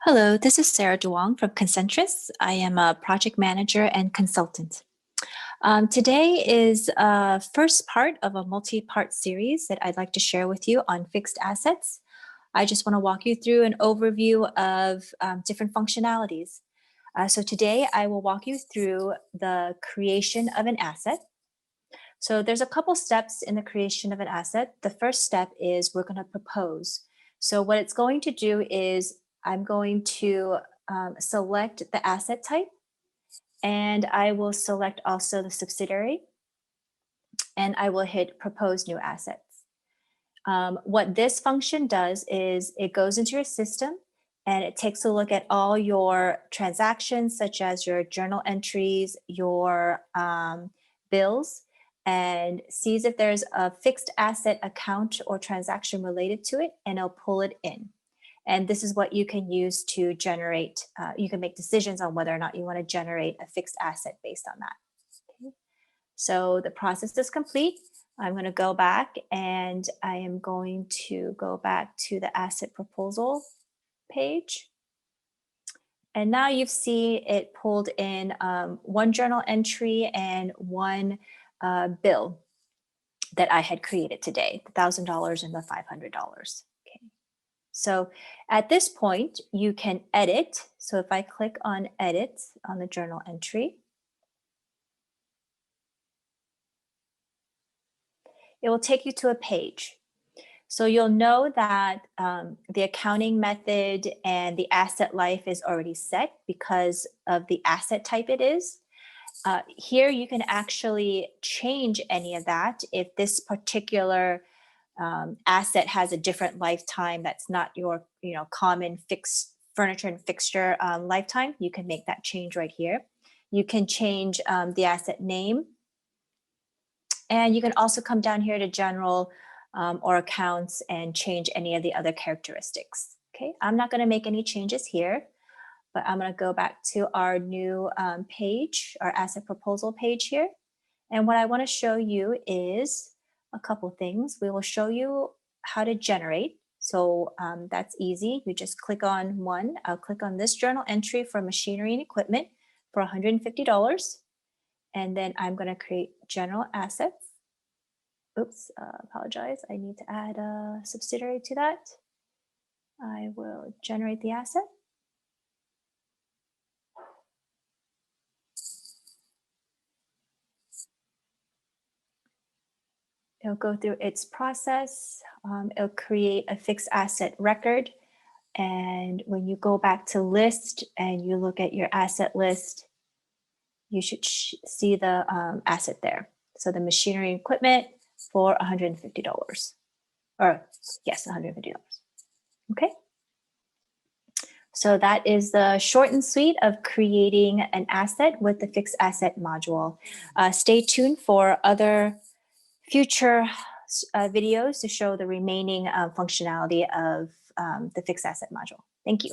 Hello, this is Sarah Duong from Concentrus. I am a project manager and consultant. Today is a first part of a multi-part series that I'd like to share with you on fixed assets. I just want to walk you through an overview of different functionalities. So today I will walk you through the creation of an asset. So there's a couple steps in the creation of an asset. The first step is we're going to propose. So what it's going to do is I'm going to select the asset type, and I will select also the subsidiary, and I will hit propose new assets. What this function does is it goes into your system and it takes a look at all your transactions, such as your journal entries, your bills, and sees if there's a fixed asset account or transaction related to it, and it'll pull it in. And this is what you can use to generate, you can make decisions on whether or not you want to generate a fixed asset based on that. Okay. So the process is complete. I'm going to go back and I am going to go back to the asset proposal page. And now you've seen it pulled in one journal entry and one bill that I had created today, the $1,000 and the $500. Okay. So at this point, you can edit. So if I click on edit on the journal entry, it will take you to a page. So you'll know that the accounting method and the asset life is already set because of the asset type it is. Here you can actually change any of that. If this particular asset has a different lifetime that's not your common fixed furniture and fixture lifetime, you can make that change right here. You can change the asset name. And you can also come down here to general or accounts and change any of the other characteristics. Okay, I'm not going to make any changes here, but I'm going to go back to our new page, our asset proposal page here. And what I want to show you is a couple things. We will show you how to generate. So that's easy. You just click on one. I'll click on this journal entry for machinery and equipment for $150. And then I'm going to create general assets. Oops, apologize. I need to add a subsidiary to that. I will generate the asset. It'll go through its process. It'll create a fixed asset record. And when you go back to list and you look at your asset list, you should see the asset there. So the machinery and equipment for $150. Or yes, $150. Okay. So that is the short and sweet of creating an asset with the fixed asset module. Stay tuned for other future videos to show the remaining functionality of the fixed asset module. Thank you.